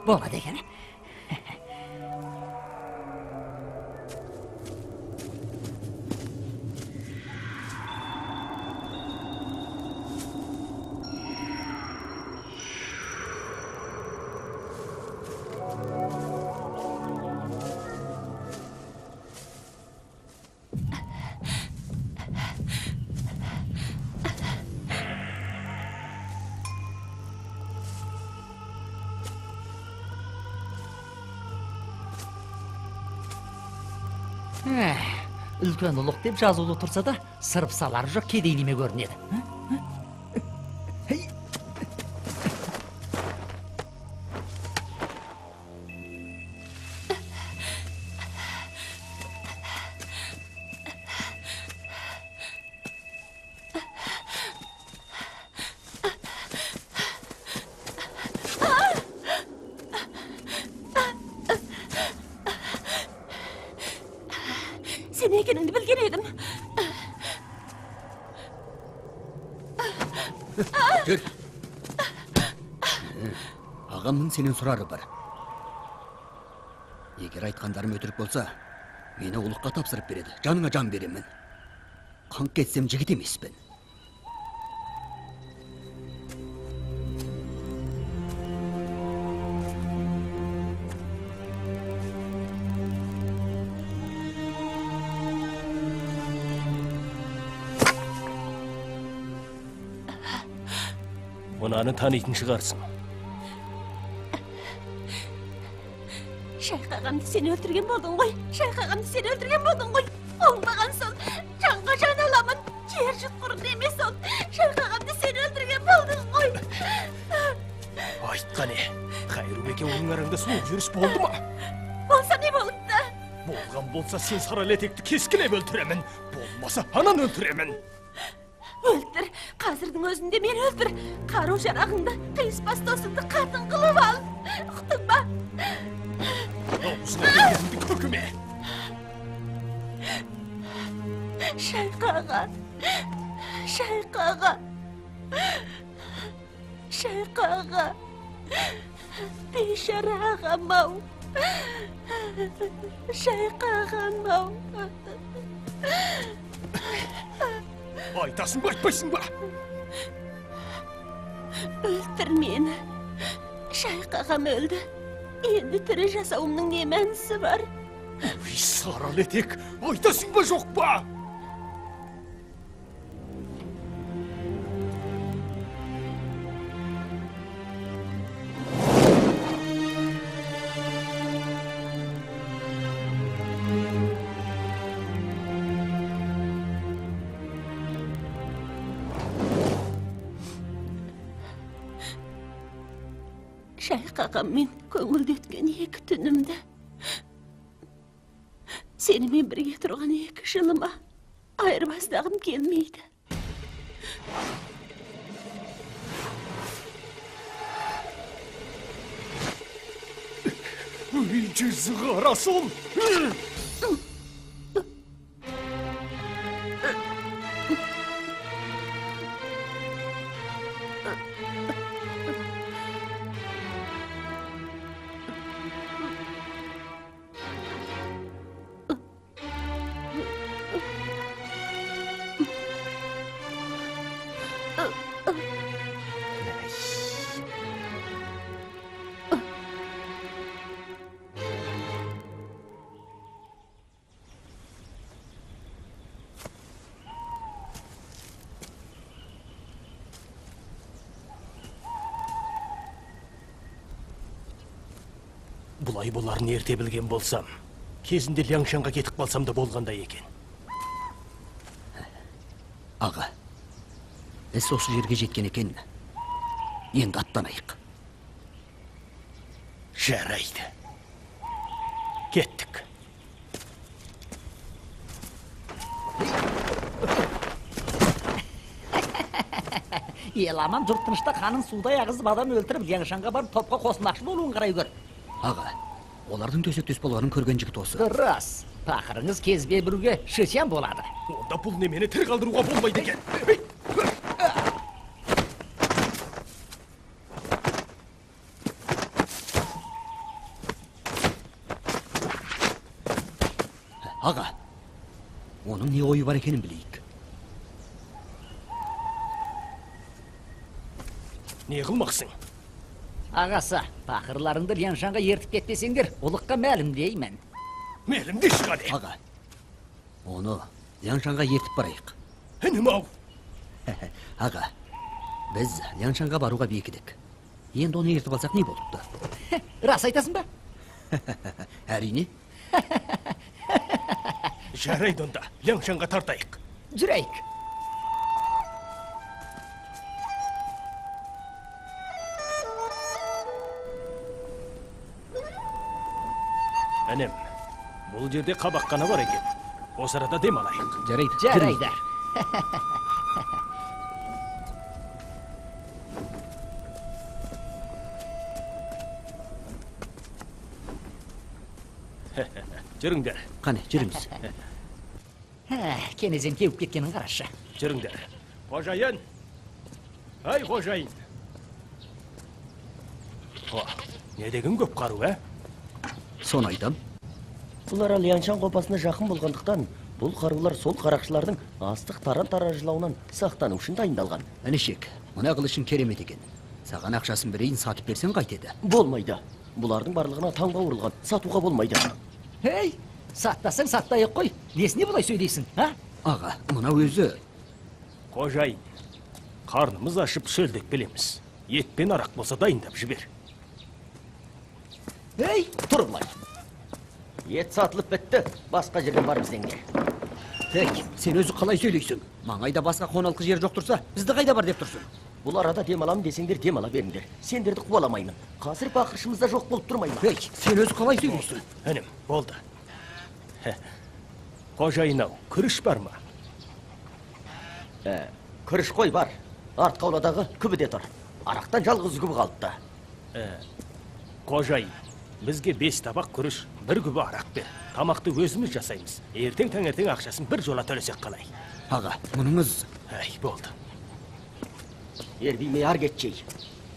Болады екен. Үлкен ұлық деп жазулы тұрса да, сырып салары жоқ кедейлеме көрінеді. Sen ekenini bilgen edim. Жүр. Ағамның сенен сұрары бар. Егер айтқандарым өтірік болса, мені ұлыққа тапсырып береді. Жаныңа жан беремін. Қанқ кетсем жігіт емеспін. Мынаны танитын шығарсың. Шайх ағамды сен өлтірген болдың ғой. Шайх ағамды сен өлтірген болдың ғой. Оңбаған сол. Жанға жан аламын. Жер жұтқырым емес ол. Шайх ағамды сен өлтірген болдың ғой. Айтқаны, Қайырбеке оның араңда суық жүріс болды ма? Болса не болыпты? Болған болса сен саралетекті кескілеп өлтіремін. Болмаса анан өлтіремін. Өлтір, қазірдің өзінде мен өлтір. Қару жарағыңды, қиыспас досыңды қатын қылып ал. Ұқтың ба? Аузына келгенді көкіме. Шайх аға, Шайх аға, Шайх аға, бейшара ағам-ау, Шайх ағам-ау. Айтасың ба, айтпайсың ба? Өлтір мені. Шайх ағам өлді. Енді тірі жасауымның не мәнісі бар? Саралетек, айтасың ба, жоқ па? Шайх ағаммен көңілдеткен екі түнімді, сенімен бірге тұрған екі жылыма айырбастағым келмейді. Үй жүзі қарасыл! Бұлай боларын ерте білген болсам, кезінде Ляңшанға кетіп қалсам да болғандай екен. Аға, іс осы жерге жеткен екен. Енді аттанайық. Жарайды. Кеттік. Ел аман жұрт тынышта қанын судай ағызып адам өлтіріп Ляңшанға барып топқа қосылмақшы болуын қарай көр. Аға, олардың төсектес болғанын көрген жігіт осы. Рас. Пақырыңыз кезбе біруге шешен болады. Онда бұл немені тірі қалдыруға болмайды екен. Аға, оның не ойы бар екенін білейік. Не қылмақсың? Ағасы, пақырларыңды Ляншанға ертіп кетпесеңдер, ұлыққа мәлім деймін. Мәлімде шығады. Аға, оны Ляншанға ертіп барайық. Інім ау. Аға, біз Ляншанға баруға бекідік. Енді оны ертіп алсақ не болыпты? Рас айтасың ба? Әрине. Жарайды онда, Ляншанға тартайық. Жүрейік. Әнем, бұл жерде қабаққана бар екен. Осы арада дем алайық. Жарайды. Жарайды. Жүріңдер, Қане, жүріңіз. Кенезен кеуіп кеткенін қарашы. жүріңдер. Қожайын! Ай, қожайын! О, не деген көп қару, ә? Соны айтам. Бұлар Ляншан қопасына жақын болғандықтан, бұл қарулар сол қарақшылардың астық таран-таражылауынан сақтану үшін дайындалған. Әнешек, мына қылышың керемет екен. Саған ақшасын берейін, сатып берсең қайтеді. Болмайды. Бұлардың барлығына таңба ұрылған, сатуға болмайды. Ей, сатпасаң сатпайық қой. Несіне бұлай сөйлейсің, а? Аға, мына өзі. Қожайын, қарнымыз ашып сөлдек білеміз. Ет пен арақ болса дайындап жібер. Ей, Тұр бұлай. Ет сатылып бітті, басқа жерден барып іздеңдер. Ей, сен өзі қалай сөйлейсің? Маңайда басқа қоналқы жер жоқ тұрса, бізді қайда бар деп тұрсың? Бұл арада демалам десеңдер демала беріңдер. Сендерді қуаламаймын. Қазір бақыршымызда жоқ болып тұрмаймын. Ей, сен өзі қалай сөйлейсің? Інім, болды. Қожайын ау, күріш бар ма? Күріш қой бар. Арт қауладағы күбіде тұр. Арақтан жалғыз күбі қалыпты. Қожайын, бізге 5 табақ күріш, 1 күбі арақ бер. Тамақты өзіміз жасаймыз. Ертең таңертең ақшасын бір жола төлесек қалай. Аға, мұныңыз... Әй, болды. Ербеймей ар кетчей.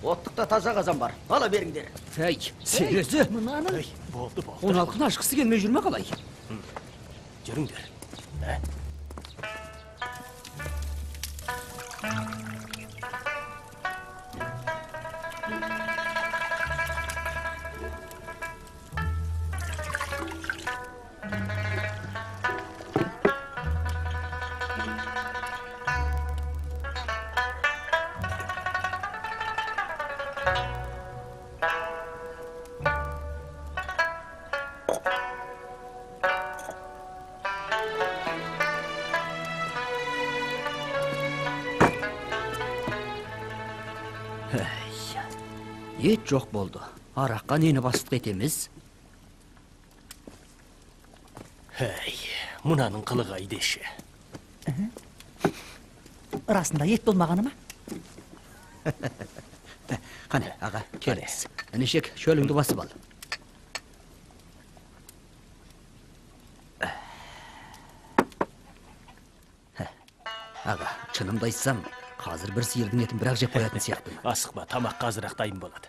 Оттықта таза қазан бар. Ала беріңдер. Ей, сен өзі... мынаның... Әй, болды. Қоналқын ашқысы келмей жүрме қалай? Жүріңдер. Ет жоқ болды. Араққа нені бастық етеміз? Әй, мұнаның қылығы айдеші. Расында ет болмағаны ма? Қане, аға, келіңіз. Әнешек, шөліңді басып ал. Аға, шынымды айтсам, қазір бір сиырдың етін бірақ жеп қоятын сияқты. Асықпа, тамақ қазырақ дайын болады.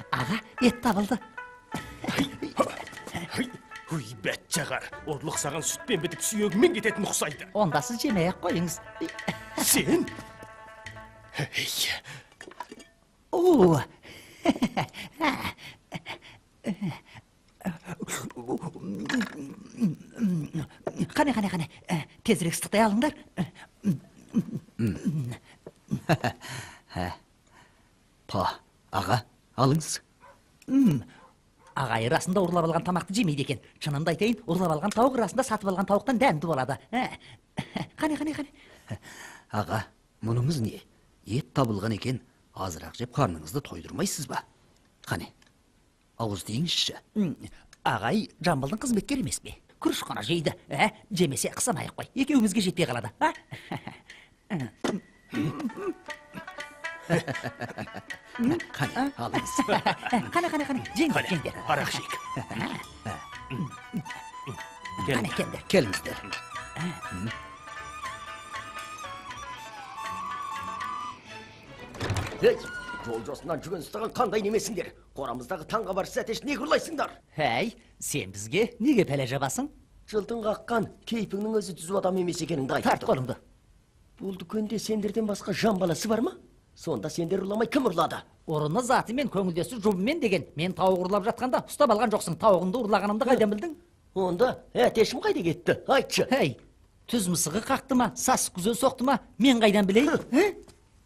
Аға, ет табылды. Уй, бәт жағар. Орлық саған сүтпен бітіп сүйегімен кететін ұқсайды. Онда сіз жемей-ақ қойыңыз. Сен? О! Қане. Тезірек ыстықтай алыңдар. Па, аға, алыңыз. Ағайы расында ұрлап алған тамақты жемейді екен. Шынымды айтайын, ұрлап алған тауық расында сатып алған тауықтан дәмді болады. Қане. Аға, мұныңыз не? Ет табылған екен, азырақ жеп қарныңызды тойдырмайсыз ба? Қане, ауыз дейіңізші. Ағай Жамбылдың қызметкері емес пе? Күріш қана жейді. Жемесе қысанайық қой. Екеуімізге жетпей қалады. Қане, алыңыз. Қане. Жеңдер. Арақ ішейік. Кәне. Келіңіздер. Ей, жол жосынан жүген ұстаған қандай немесіңдер? Қорамыздағы таңға бар сәтеш не құрлайсыңдар? Әй, сен бізге неге пәле жабасың? Жылтың қаққан кейпіңнің өзі түзу адам емес екеніңді айтты. Тарт қолыңды. Бұл дүкенде сендерден басқа жан баласы бар ма? Сонда сендер ұрламай кім ұрлады? Ұрыны затымен көңілдесу жұбымен деген. Мен тауық ұрлап жатқанда ұстап алған жоқсың. Тауығымды ұрлағанымды қайдан білдің? Онда әтешім қайда кетті? Айтшы. Әй, түз мысығы қақты ма, сас күзен соқты ма, мен қайдан білейін?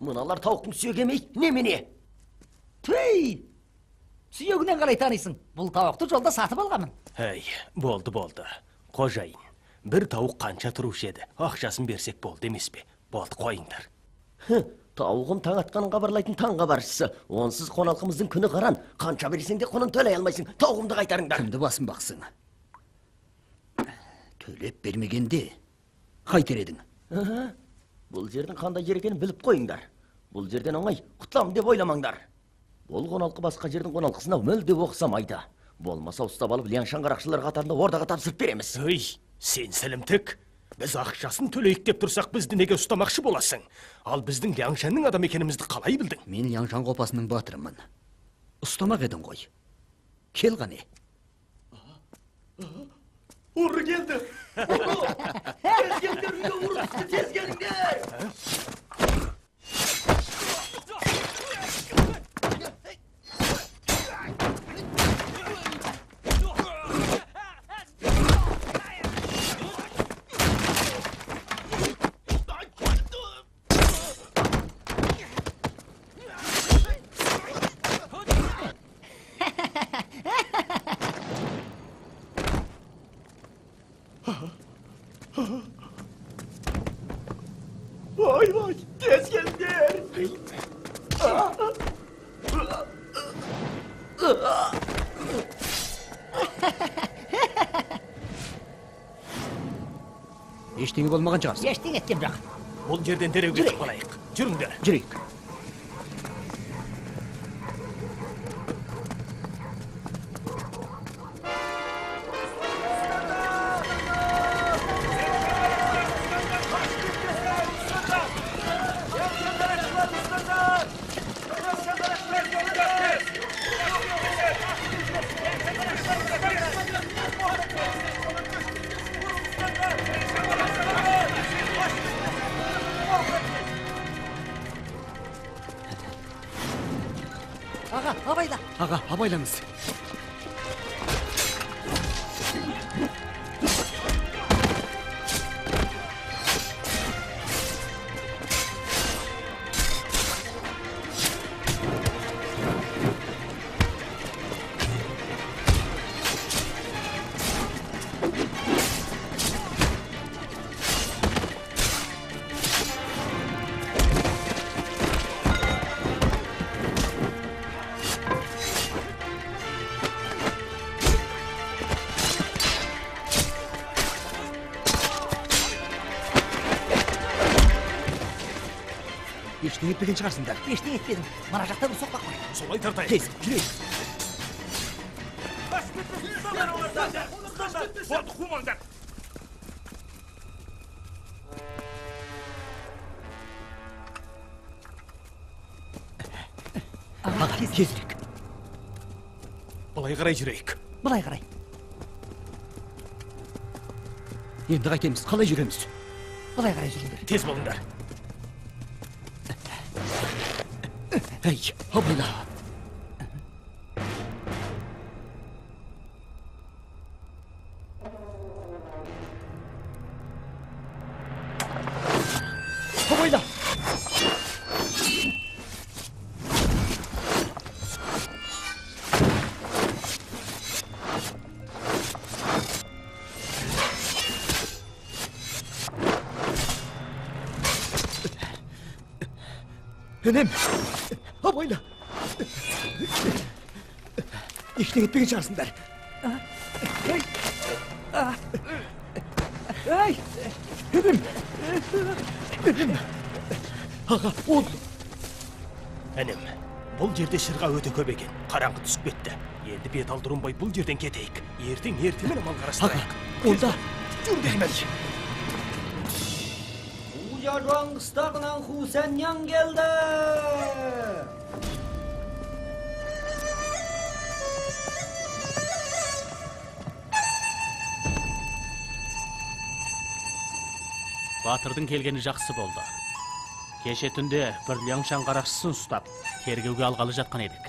Мыналар тауықтың сүйегемей, немене? Түй! Сүйегінен қалай танисың? Бұл тауықты жолда сатып алғамын. Әй, болды. Қожайын, бір тауық қанша тұрушы еді? Ақшасын берсек болды емес пе? Болды, қойыңдар. Тауығым таң атқанын хабарлайтын таң хабаршысы. Онсыз қоналқымыздың күні қаран. Қанша берсең де құнын төлей алмайсың. Тауығымды қайтарыңдар. Кімді басын бақсың? Төлеп бермегенде қайтер едің? Бұл жердің қандай жер екенін біліп қойыңдар. Бұл жерден оңай құтыламын деп ойламаңдар. Бұл қоналқы басқа жердің қоналқысына мүлде оқсамайды. Болмаса ұстап алып Ляншан қарақшылар қатарында ордаға тапсырып береміз. Өй, сен сілімтік. Біз ақшасын төлейік деп тұрсақ, бізді неге ұстамақшы боласың? Ал біздің Ляншанның адам екенімізді қалай білдің? Мен Ляншан қопасының батырымын. Ұстамақ едің ғой. Кел қане. Ұры келді! Тез келдер, үйге ұрысты, тез келіңдер! Vay, tez geldiler. Ештеңе болмаған шығарсың. Ештеңе еткен жоқ. Бұл жерден дереу кетіп қалайық. Жүріңдер. Жүрейік. Аға, абайла. Аға, абайлаңыз. Ештеңе етпеген шығарсыңдар. Ештеңе етпедім. Мана жақта бір соқпақ бар. Солай тартайық. Тез, жүрейік. Аға, тезірек. Былай қарай жүрейік. Былай қарай. Енді қайтеміз, қалай жүреміз? Былай қарай жүріңдер. Тез болыңдар. Әй, абайла. Абайла. Енем, абайла. Ештеңе етпеген шығарсыңдар. Ай! Аға, ол... Әнем, бұл жерде шырға өте көп екен. Қараңғы түсіп кетті. Енді бет алдырынбай бұл жерден кетейік. Ертемен амал қарастырайық. Онда, жүр деймін. Жуяжуан қыстағынан Хусеннян келді. Батырдың келгені жақсы болды. Кеше түнде бір ляңшан қарақшысын ұстап, тергеуге алғалы жатқан едік.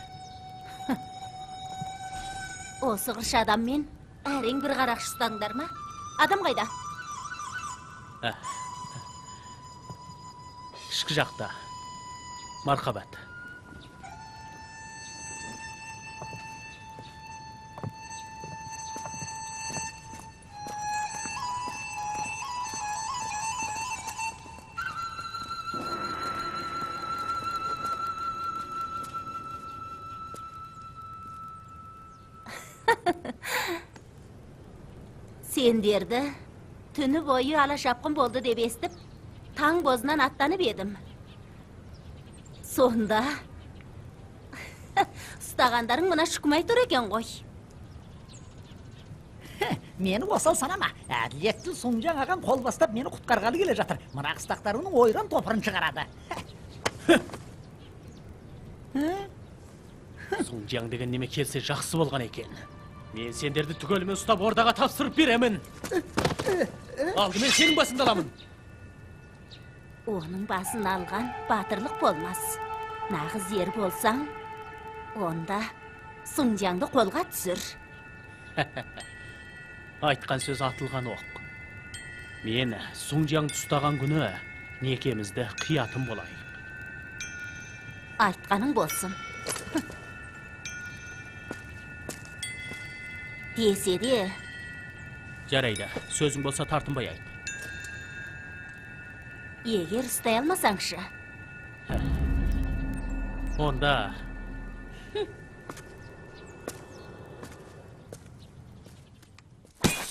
Осы қыршы адаммен әрең бір қарақшы ұстаңдар ма? Адам қайда? Ішкі жақта. Мархабат. Сендерді түні бойы ала шапқын болды деп естіп, таң бозынан аттанып едім. Сонда ұстағандарың мына шүкімай тұр екен ғой. Мені осал санама. Әділеттіл Сұңжан ағам қол бастап мені құтқарғалы келе жатыр. Мына қыстақтарының ойран топырын шығарады. Сұңжан деген неме келсе жақсы болған екен. Мен сендерді түгелімен ұстап ордаға тапсырып беремін. Алдымен сенің басыңды аламын. Оның басын алған батырлық болмас. Нағыз ер болсаң, онда Сұңжанды қолға түсір. Айтқан сөз атылған оқ. Мен Сұңжанды ұстаған күні некемізді қиятын болайық. Айтқаның болсын. Десе де, Жарайды, сөзің болса тартынбай айт. егер ұстай алмасаңшы, Онда...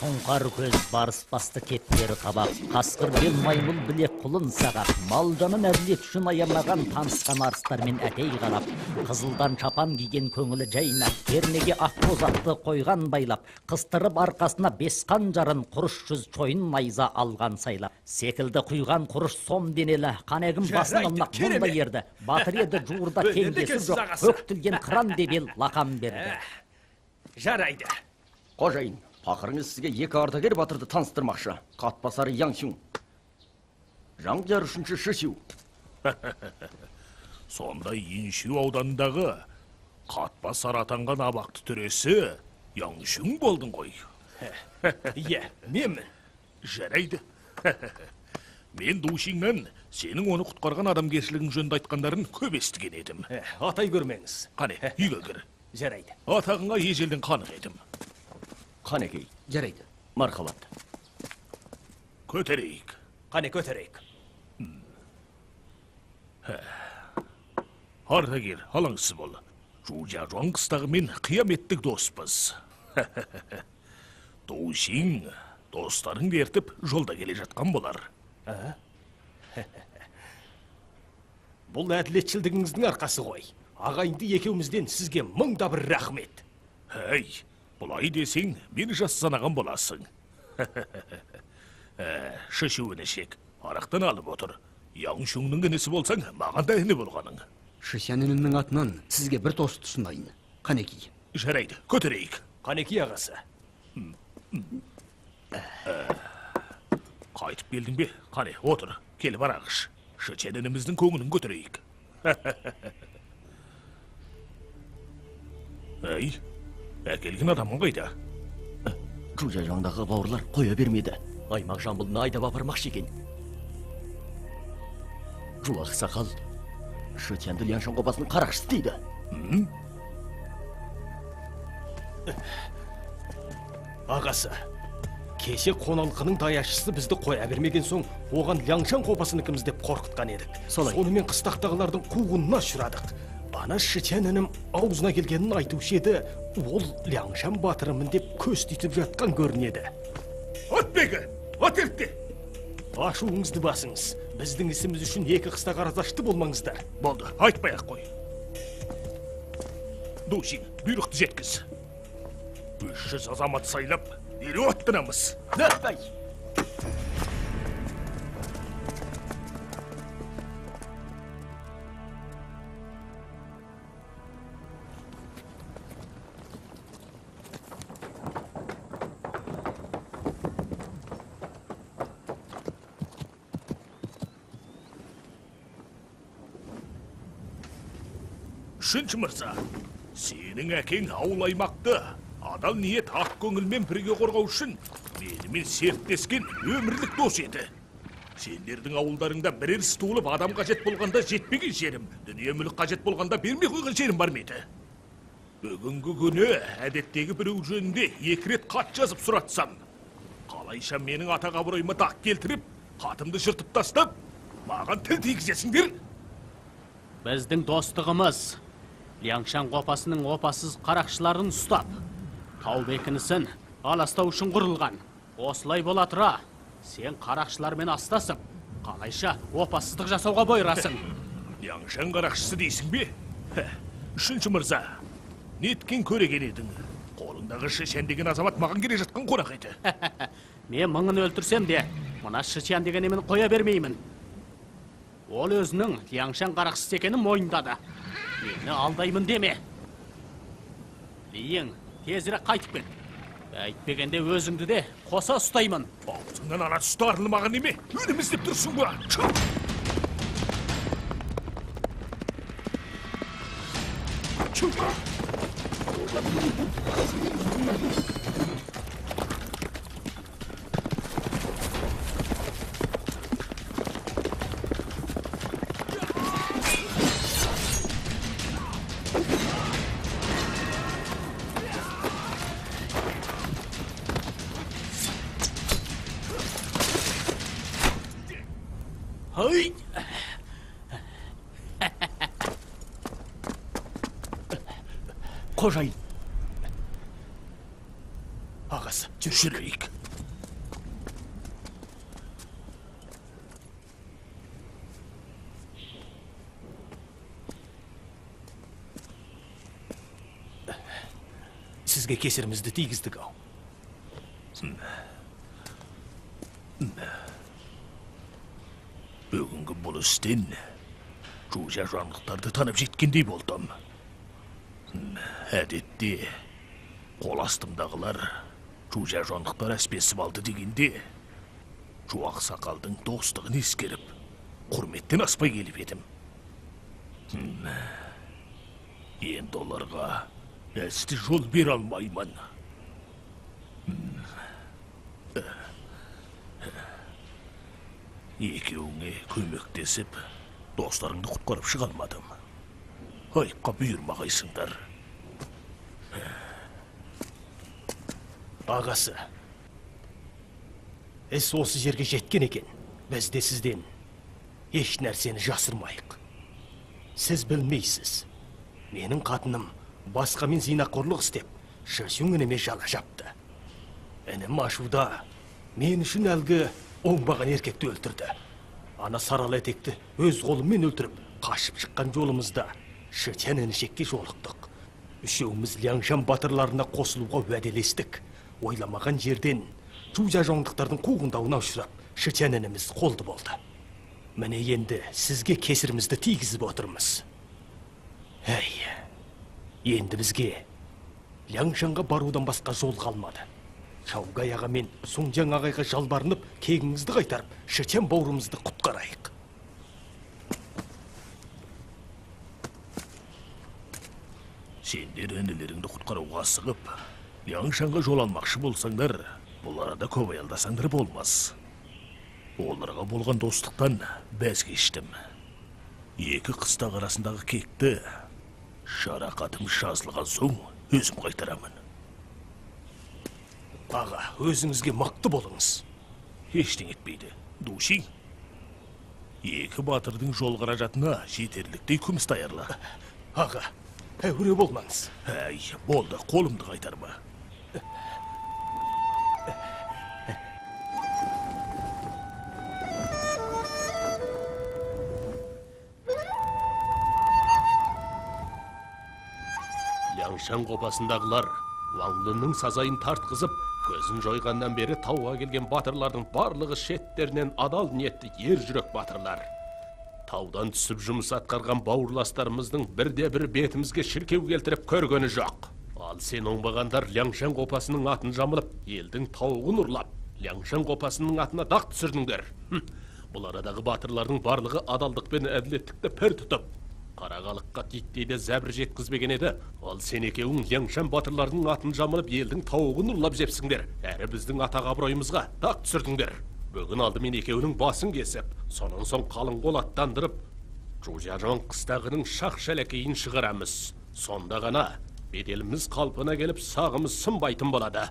Сұңқар көз барыс басты кеттері қабақ, қасқыр бел маймыл білек құлын сағақ, мал жанын әділет үшін аямаған танысқан арыстармен әтей қарап, қызылдан шапан киген көңілі жайнап, кернеге ақ бозақты қойған байлап, қыстырып арқасына бесқан жарын құрыш жүз чойын найза алған сайлап, секілді құйған құрыш сом денелі, қанегім басын алмақ мұнда ерді, батыр еді жуырда теңдесі жоқ, көктілген қыран дебел лақам берді. Жарайды. Қожайын, пақырыңыз сізге екі ардагер батырды таныстырмақшы. Қатпасары Яңсюң. Жаңжар үшінші Шишю. Сонда Иншу ауданындағы Қатпасар атанған абақты төресі Яңшүң болдың ғой. Иә, менмін. Жарайды. Мен Душиннен сенің оны құтқарған адамгершілігің жөнді айтқандарын көп естіген едім. Атай көрмеңіз. Қане, үйге кір. Жарайды. Атағыңа ежелден қанық едім. Қанекей, Жарайды. мархабат. Көтерейік. Қане көтерейік. Ардагер, алаңсыз бол. Жужа жуан қыстағы мен қияметтік доспыз. Душин, достарыңды ертіп жолда келе жатқан болар. Бұл әділетшілдігіңіздің арқасы ғой. Ағайынды екеумізден сізге мыңда бір рахмет. Әй, бұлай десең, мені жас санаған боласың. Шишуіні шек, арақтан алып отыр. Яңшүңнің інісі болсаң, маған да іні болғаның. Шишянінінің атынан сізге бір тост ұсынайын. Қанекей. Жарайды, көтерейік. Қанеки ағасы. Қайтып келдің бе? Қане, отыр, келіп арағыш. Шыченініміздің көңілін көтерейік. Әй, әкелген адамың қайда? Жужа жаңдағы бауырлар қоя бермеді. Аймақ жамбылына айдап апармақшы екен. Жуақ сақал, Шыченді Ляншан қопасының қарақшысы дейді. Ағасы, Кеше қоналқының даяшысы бізді қоя бермеген соң, оған Ляңшан қопасыныкіміз деп қорқытқан едік. Солай. Сонымен қыстақтағылардың қуғынына ұшырадық. Ана Шычен інім аузына келгенін айтушы еді, ол Ляңшан батырымын деп көз титіп жатқан көрінеді. От бегі, от ертте. Ашуыңызды басыңыз. Біздің ісіміз үшін екі қыстақ аразашты болмаңыздар. Болды, айтпай-ақ қой. Душин, бұйрықты жеткіз. 300 азамат сайлап, дереу аттанамыз. Нәппай! Үшінші мырза, сенің әкең ауыл аймақты адал ниет ақ көңілмен бірге қорғау үшін менімен серттескен өмірлік дос еді. Сендердің ауылдарыңда бірер іс туылып адам қажет болғанда жетпеген жерім, дүние мүлік қажет болғанда бермей қойған жерім бар ма еді? Бүгінгі күні әдеттегі біреу жөнінде 2 рет хат жазып сұратсам, қалайша менің атақ абыройыма дақ келтіріп, хатымды жыртып тастап, маған тіл тигізесіңдер? Біздің достығымыз Ляңшан қопасының опасыз қарақшыларын ұстап, тау бекінісін аластау үшін құрылған. Осылай бола тұра, сен қарақшылармен астасып, қалайша опасыздық жасауға бойырасың. Ляңшан қарақшысы дейсің бе? Үшінші мырза, неткен көреген едің? Қолыңдағы Шычен деген азамат маған келе жатқан қонақ еді. Мен мыңын өлтірсем де, мына Шычен деген емін қоя бермеймін. Ол өзінің Ляңшан қарақшысы екенін мойындады. Мені алдаймын деме. Лиен, тезірек қайтып кет. Әйтпегенде өзіңді де қоса ұстаймын. Аузыңнан ана түсті арылмаған неме? Өлім іздеп тұрсың ба? Hıy! Қожайын. Ағасы, Жүрейік. сізге кесірімізді тигіздік ау. Бүгінгі бұл істен жужа жанлықтарды танып жеткендей болдым. Әдетте қол астымдағылар жужа жанлықтар әспесіп алды дегенде жуақ сақалдың достығын ескеріп, құрметтен аспай келіп едім. Енді оларға әсті жол бер алмаймын. Екеуіңе көмектесіп, достарыңды құтқарып шыға алмадым. Айыпқа бұйырмағайсыңдар. Ағасы, іс осы жерге жеткен екен. Біз де сізден еш нәрсені жасырмайық. Сіз білмейсіз. Менің қатыным басқамен зинақорлық істеп, Шычен ініме жала жапты. Інім ашуда мен үшін әлгі оңбаған еркекті өлтірді. Ана сарал етекті өз қолыммен өлтіріп, қашып шыққан жолымызда Шычен інішекке жолықтық. Үшеуміз Ляңшан батырларына қосылуға уәделестік. Ойламаған жерден жужа жоңдықтардың қуғындауына ұшырап, Шычен ініміз қолды болды. Міне енді сізге кесірімізді тигізіп отырмыз. Енді бізге Ляңшанға барудан басқа жол қалмады. Шаугай аға мен Сунжан ағайға жалбарынып, кегіңізді қайтарып, Шычен бауырымызды құтқарайық. Сендер інілеріңді құтқаруға асығып, Ляңшанға жол алмақшы болсаңдар, бұл арада көп аялдасаңдар болмас. Оларға болған достықтан бәз кештім. Екі қыстақ арасындағы кекті жарақатым жазылған соң өзім қайтарамын. Аға, өзіңізге мықты болыңыз. Ештең етпейді. Душин. Екі батырдың жол қаражатына жетерліктей күміс даярла. Аға, әуре болмаңыз. Әй, болды, қолымды қайтарма. Ляңшан қопасындағылар Ваңлының сазайын тартқызып, көзін жойғаннан бері тауға келген батырлардың барлығы шеттерінен адал ниетті ер жүрек батырлар. Таудан түсіп жұмыс атқарған бауырластарымыздың бірде-бір бетімізге шіркеу келтіріп көргені жоқ. Ал сен оңбағандар Ляңшан қопасының атын жамылып, елдің тауығын ұрлап, Ляңшан қопасының атына дақ түсірдіңдер. Бұл арадағы батырлардың барлығы адалдық пен әділеттікті пір тұтып, қарағалыққа титтейді зәбір жеткізбеген еді. Ал сен екеуің Ляңшан батырлардың атын жамылып, елдің тауығын ұрлап жепсіңдер, әрі біздің атақ абыройымызға дақ түсірдіңдер. Бүгін алдымен екеуінің басын кесіп, сонан соң қалың қол аттандырып, Жужажон қыстағының шақ-шәлекейін шығарамыз. Сонда ғана беделіміз қалпына келіп, сағымыз сынбайтын болады.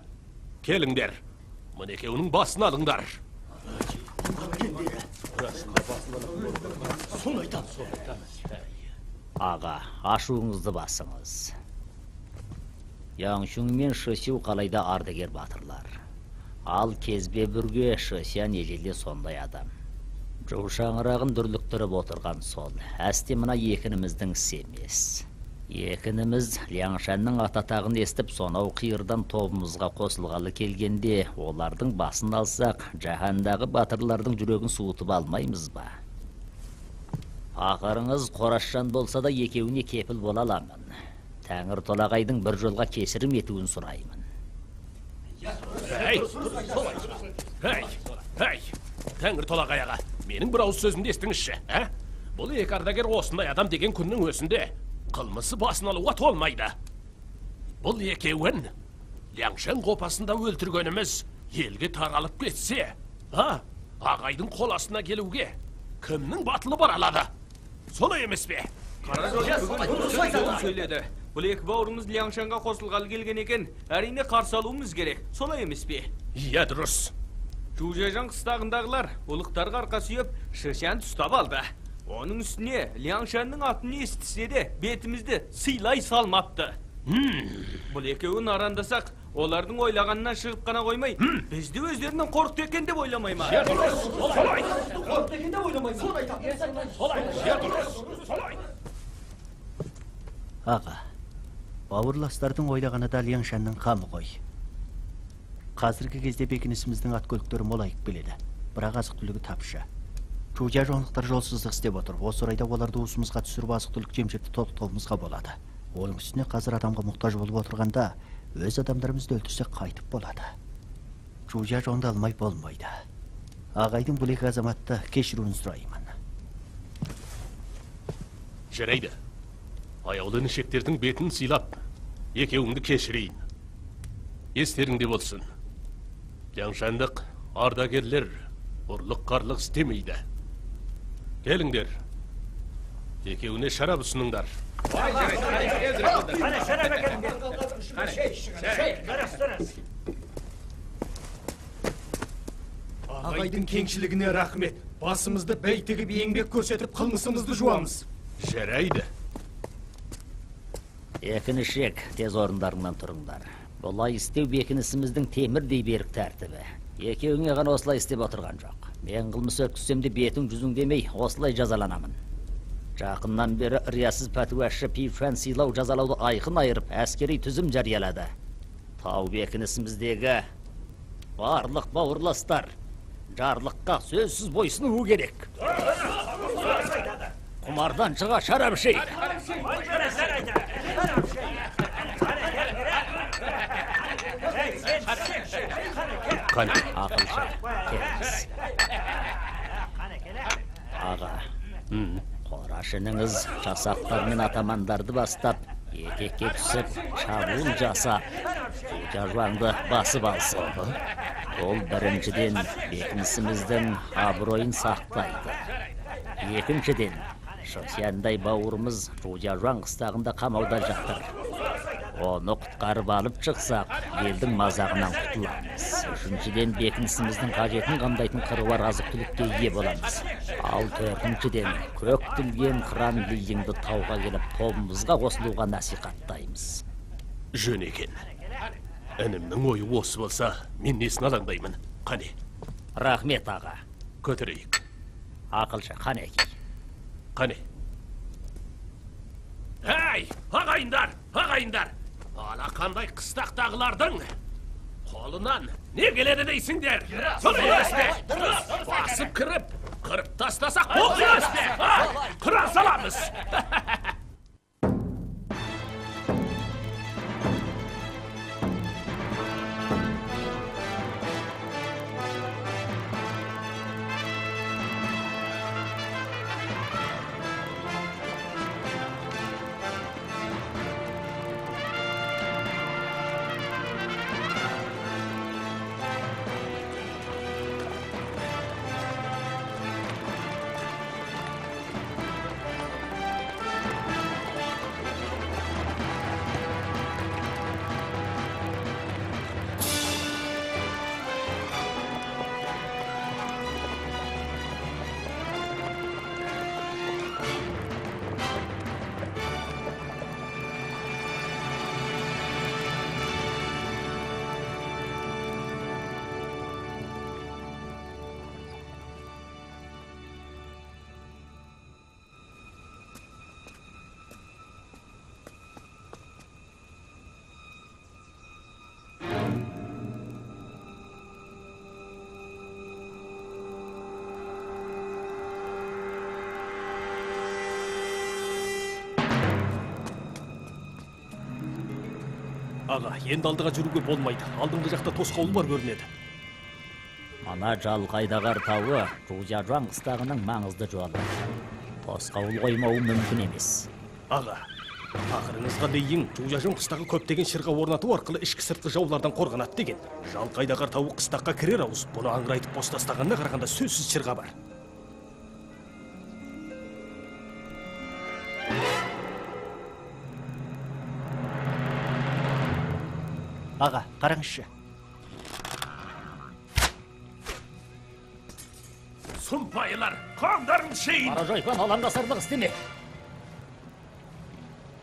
Келіңдер, мұн екеуінің басын алыңдар. Аға, ашуыңызды басыңыз. Яңшың мен Шысю қалайда ардагер батырлар. Ал кезбе бүрге Шысян ежелде сондай адам. Жоушаңырағын дүрліктіріп отырған сол. Әсте мына екініміздің семес. Екініміз Ляңшанның ататағын естіп, сонау қиырдан тобымызға қосылғалы келгенде, олардың басын алсақ, жаһандағы батырлардың жүрегін суытып алмаймыз ба? Ақырыңыз Қорашжан болса да екеуіне кепіл бола аламын. Тәңір Толағайдың бір жолға кесірім етуін сұраймын. Тәңір Толағай аға, менің бір ауыз сөзімді естіңізші, Бұл екі ардагер осындай адам деген күннің өзінде қылмысы басын алуға толмайды. Бұл екеуін Ляңшан қопасында өлтіргеніміз елге таралып кетсе, ағайдың қол астына келуге кімнің батылы бар алады? Солай емес пе? Сөйледі. Бұл екі бауырымыз Ляңшанға қосылғалы келген екен, әрине қарсы алуымыз керек. Солай емес пе? Иә, дұрыс. Жужажан қыстағындағылар ұлықтарға арқа сүйеп Шысянды ұстап алды. Оның үстіне Ляңшанның атын естісе де бетімізді сыйлай салмапты. Бұл екеуін арандасақ, олардың ойлағанынан шығып қана қоймай, бізді өздерінің қорықты екен деп ойламай ма? Аға, бауырластардың ойлағаны да Ляңшанның қамы ғой. Қазіргі кезде бекінісіміздің ат көліктері молайып келеді, бірақ азық түлігі тапшы. Жужажондықтар жолсыздық істеп отыр. Осы орайда оларды уысымызға түсіріп азық түлік жем-шөпті толықтыруымызға болады. Оның үстіне қазір адамға мұқтаж болып отырғанда, өз адамдарымызды өлтірсек қайтып болады. Жужажонды алмай болмайды. Ағайдың бұл екі азаматты кешіруін сұраймын. Жарайды. Аяулы нішектердің бетін сыйлап, екеуіңді кешірейін. Естеріңде болсын. Ляңшандық ардагерлер ұрлық қарлық істемейді. Келіңдер. Екеуіне шарап ұсыныңдар. Ағайдың кеңшілігіне рахмет. Басымызды бәйтігіп еңбек көрсетіп қылмысымызды жуамыз. Жарайды. Екінішек, тез орындарыңнан тұрыңдар. Бұлай істеу бекінісіміздің темірдей берік тәртібі. Екеуіңе ғана осылай істеп отырған жоқ. Мен қылмыс өткізсем де бетің жүзің демей, осылай жазаланамын. Жақыннан бері риясыз пәтуашшы Пифан сыйлау жазалауды айқын айырып, әскери түзім жариялады. Тау бекінісіміздегі барлық бауырластар жарлыққа сөзсіз бойсынуы керек. Құмардан шыға шарап ішейді. Қане. Ақылшы, келіңіз. Аға, Қорашыныңыз жасақтар мен атамандарды бастап, етекке түсіп, шабуыл жасап, Жужажанды басып алсын. Ол біріншіден бекінісіміздің абыройын сақтайды. Екіншіден, Шысяндай бауырымыз Жужажан қыстағында қамауда жатыр. Оны құтқарып алып шықсақ, елдің мазағынан құтыламыз. Үшіншіден, бекінісіміздің қажетін қамдайтын қыруар азық-түлікке ие боламыз. Ал төртіншіден, көк тілген қыран лиліңді тауға келіп, тобымызға қосылуға насихаттаймыз. Жөн екен. Інімнің ойы осы болса, мен несін алаңдаймын. Қане, Рахмет, аға. көтерейік. Ақылшы, қанеки. Қане. Әй, ағайындар! Ала қандай қыстақтағылардың қолынан не келеді дейсіңдер? Сол еместе, басып кіріп, қырып тастасақ болды еместе? Қыра саламыз! Аға, енді алдыға жүруге болмайды. Алдыңғы жақта тосқауыл бар көрінеді. Мана Жалқайдағар тауы Жужажуан қыстағының маңызды жолы. Тосқауыл қоймауы мүмкін емес. Аға, ақырыңызға дейін Жужажуан қыстағы көптеген шырға орнату арқылы ішкі сыртқы жаулардан қорғанады деген. Жалқайдағар тауы қыстаққа кірер ауыз, бұны аңырайтып постастағанына қарағанда сөзсіз шырға бар. Аға, қараңызшы. Сұмпайылар, қандарын шейін! Қаражойпан алаңдасарлық істеме.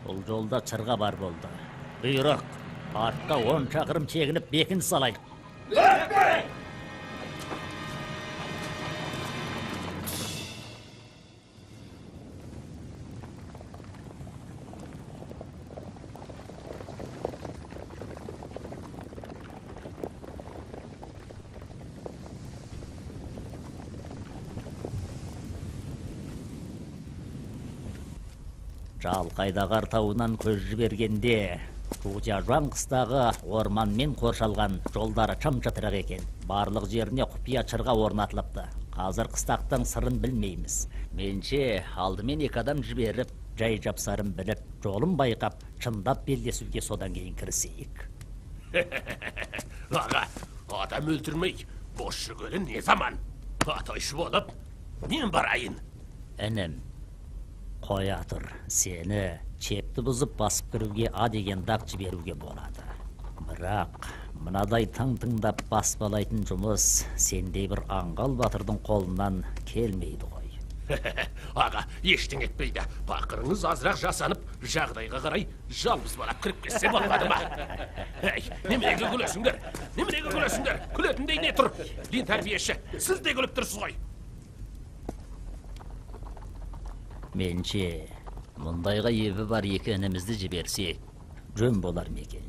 Бұл жолда чырға бар болды. Бұйрық, артта 10 шақырым чегініп бекініс салайық. Жалқайдағар тауынан көз жібергенде, Жужажуан қыстағы орманмен қоршалған жолдары чым-чытырақ екен. Барлық жеріне құпия чырға орнатылыпты. Қазір қыстақтың сырын білмейміз. Менше алдымен 2 адам жіберіп, жай жапсарын біліп, жолын байқап, чындап белдесуге содан кейін кірісейік. Аға, адам өлтірмей, бош жүргелі не заман? Атайшы болып, мен барайын. Інім, қоя тұр, сені чепті бұзып басып кіруге деген дақ жіберуге болады. Бірақ, мынадай тың-тыңдап баспалайтын жұмыс сендей бір аңғал батырдың қолынан келмейді ғой. Аға, ештің етпейді. Бақырыңыз азырақ жасанып, жағдайға қарай жалбыз барап кіріп кетсе болмады ма? Әй, немеге күлесіңдер? Күлетіндей не тұр? Дин тәрбиеші, сіз де күліп тұрсыз ғой. Менше, мұндайға ебі бар екенімізді жіберсек, жөн болар мекен.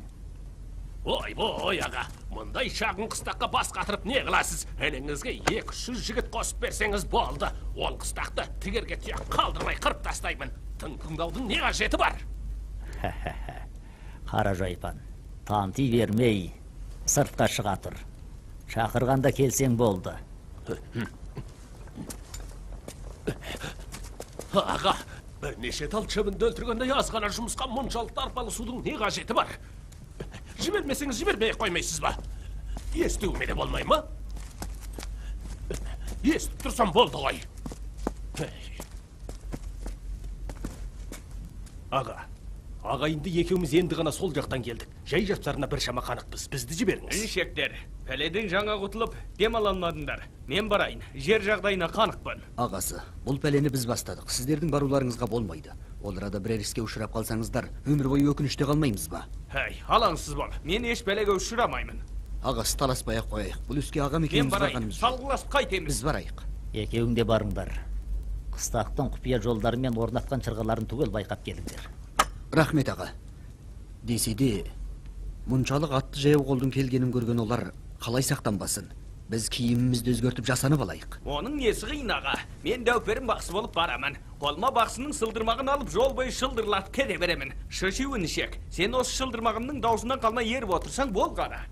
Ой, аға, мұндай шағын қыстаққа бас қатырып не қыласыз? Әніңізге 200 жігіт қосып берсеңіз болды. Ол қыстақты тігерге тұяқ қалдырмай қырып тастаймын. Тыңдаудың не қажеті бар? Қаражайпан, танти бермей, сыртқа шыға тұр. Шақырғанда келсең болды. Аға, бірнеше тал шөбінді өлтіргенде азғана жұмысқа мұншалықты арпалысудың не қажеті бар? Жібермесеңіз жібермей қоймайсыз ба? Естуіме де болмай ма? Естіп тұрсам болды ғой. Аға, Ағайынды екеуміз енді ғана сол жақтан келдік. Жай жапсарына бір шама қанықпыз. Бізді жіберіңіз. Іншектер, пәледен жаңа құтылып, демала алмадыңдар. Мен барайын, жер жағдайына қанықпын. Ағасы, бұл пәлені біз бастадық. Сіздердің баруларыңызға болмайды. Ол арада бірер іске ұшырап қалсаңыздар, өмір бойы өкініште қалмаймыз ба? Хәй, алаңсыз бол. Мен еш бәлеге ұшырамаймын. Ағасы, таласпай-ақ қояйық. Бұл іске ағам Мен екеуміз барайын, барғанымыз. салғыласып қайтеміз. Біз барайық. Екеуің де барыңдар. Қыстақтың құпия жолдары мен орнатқан шырғаларын түгел байқап келіңдер. Рахмет аға. Десе де, мұншалық атты жаяу қолдың келгенін көрген олар қалай сақтанбасын? Біз киімімізді өзгертіп жасанып алайық. Оның несі қиын аға? Мен дәуперім бақсы болып барамын. Қолма бақсының сылдырмағын алып жол бойы шылдырлатып кете беремін. Шышуын ішек. Сен осы шылдырмағымның даусынан қалмай еріп отырсаң бол қара.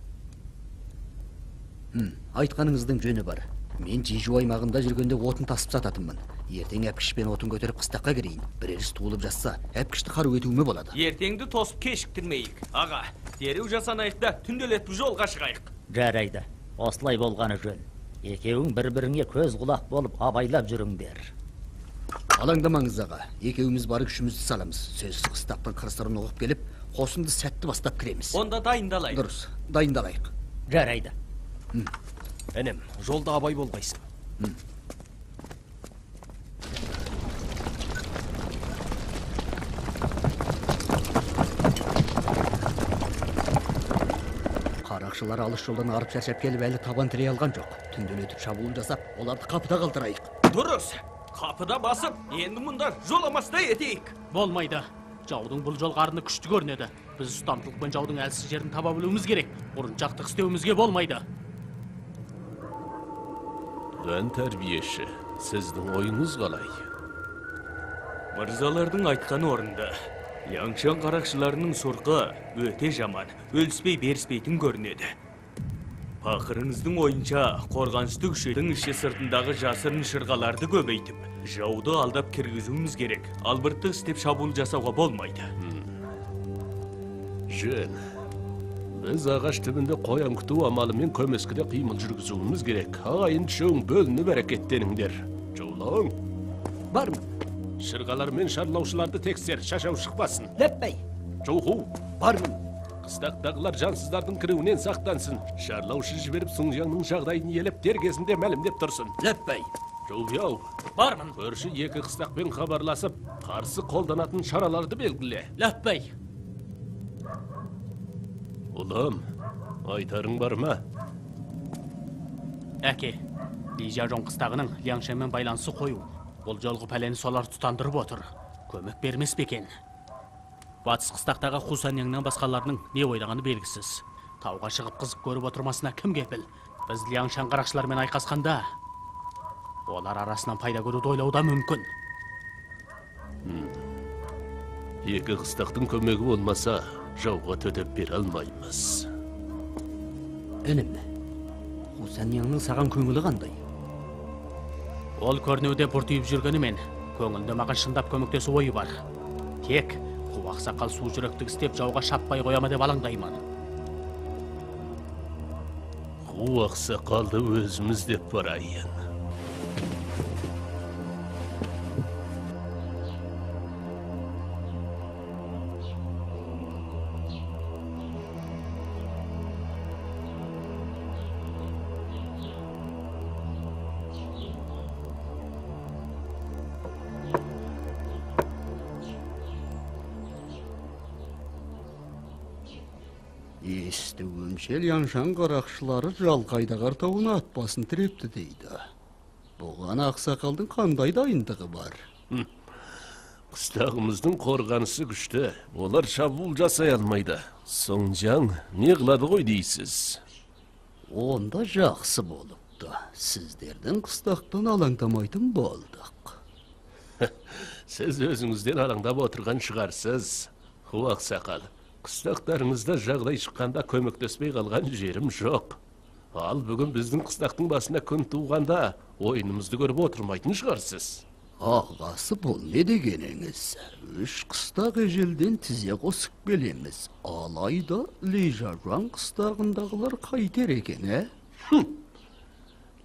Айтқаныңыздың жөні бар. Мен Жежу аймағында жүргенде отын тасып сататынмын. Ертең әпкішпен отын көтеріп қыстаққа кірейін. Бірер іс туылып жатса, әпкішті қару етуіме болады. Ертеңді тосып кешіктірмейік. Аға, дереу жасанайық та түнделетіп жолға шығайық. Жарайды. Осылай болғаны жөн. Екеуің бір-біріңе көз құлақ болып абайлап жүріңдер. Алаңдамаңыз аға. Екеуіміз бары күшімізді саламыз. Сөзсіз қыстақтың қыр-сырын оқып келіп, қосынды сәтті бастап кіреміз. Онда дайындалайық. Дұрыс, дайындалайық. Жарайды. Інім, жолда абай болғайсың. Қарақшылар алыс жолдан арып шаршап келіп әлі табан тірей алған жоқ. Түнделетіп өтіп шабуыл жасап, оларды қапыда қалдырайық. Дұрыс. Қапыда басып, енді мұнда жоламастай етейік. Болмайды. Жаудың бұл жолғарыны күшті көрінеді. Біз ұстамдылықпен жаудың әлсіз жерін таба білуіміз керек. Ұрыншақтық істеуімізге болмайды. Өн тәрбиеші, сіздің ойыңыз қалай? Мырзалардың айтқаны орынды. Яңшан қарақшыларының сұрқы өте жаман, өліспей беріспейтін көрінеді. Пақырыңыздың ойынша қорғанысты күшедің іші сыртындағы жасырын шырғаларды көбейтіп, жауды алдап кіргізуіміз керек. Албыртты істеп шабуыл жасауға болмайды. Жөн. Біз ағаш түбінде қоян күту амалымен көмескіде қимыл жүргізуіміз керек. Ағайын шоң бөлініп әрекеттеніңдер. Жолың. Бармын. Шырғалар мен шарлаушыларды тексер, шашау шықпасын. Ләппәй. Жоғу. Бармын. Қыстақтағылар жансыздардың кіруінен сақтансын. Шарлаушы жіберіп Сұңжаңның жағдайын елеп дер кезінде мәлімдеп тұрсын. Ләппәй. Жоғияу. Бармын. Көрші екі қыстақпен хабарласып, қарсы қолданатын шараларды белгіле. Ләппәй. Ұлым, айтарың бар ма? Әке, Лижа жон қыстағының Ляңшанмен байланысы қою. Бұл жолғы пәлені солар тұтандырып отыр. Көмек бермес бекен. Батыс қыстақтағы Хусаньяңнан басқаларының не ойлағаны белгісіз. Тауға шығып қызып көріп отырмасына кім кепіл? Біз Ляңшан қарақшылармен айқасқанда, олар арасынан пайда көруді ойлауда мүмкін. Екі қыстақтың көмегі болмаса, жауға төтеп бере алмаймыз. Інім, Хусаньяңның саған көңілі қандай? Ол көрінуде бұртүйіп жүргенімен, көңілді маған шындап көмектесу ойы бар. Тек құлақ сақал су жүректік істеп жауға шаппай қояма деп алаңдаймын. Құлақ сақалды өзіміз деп барайын. Естуімше Ляңшан қарақшылары Жалқайдағар тауына ат басын тірепті дейді. Бұған ақсақалдың қандай дайындығы бар? Қыстағымыздың қорғанысы күшті. Олар шабуыл жасай алмайды. Сұңжаң не қылады ғой дейсіз? Онда жақсы болыпты. Сіздердің қыстақтан алаңдамайтын болдық. Сіз өзіңізден алаңдап отырған шығарсыз. Құлақ сақал. Қыстақтарыңызда жағдай шыққанда көмектеспей қалған жерім жоқ. Ал бүгін біздің қыстақтың басына күн туғанда ойынымызды көріп отырмайтын шығарсыз. Ағасы бұл не дегеніңіз? Үш қыстақ ежелден тізе қосып келеміз. Алайда Лижажан қыстағындағылар қайтер екен,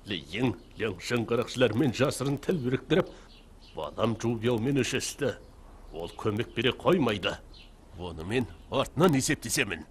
Лейін, Ляңшан қарақшылармен жасырын тіл біріктіріп, балам Жубияумен өшесті. Ол көмек бере қоймайды. Оны мен артынан есептесемін.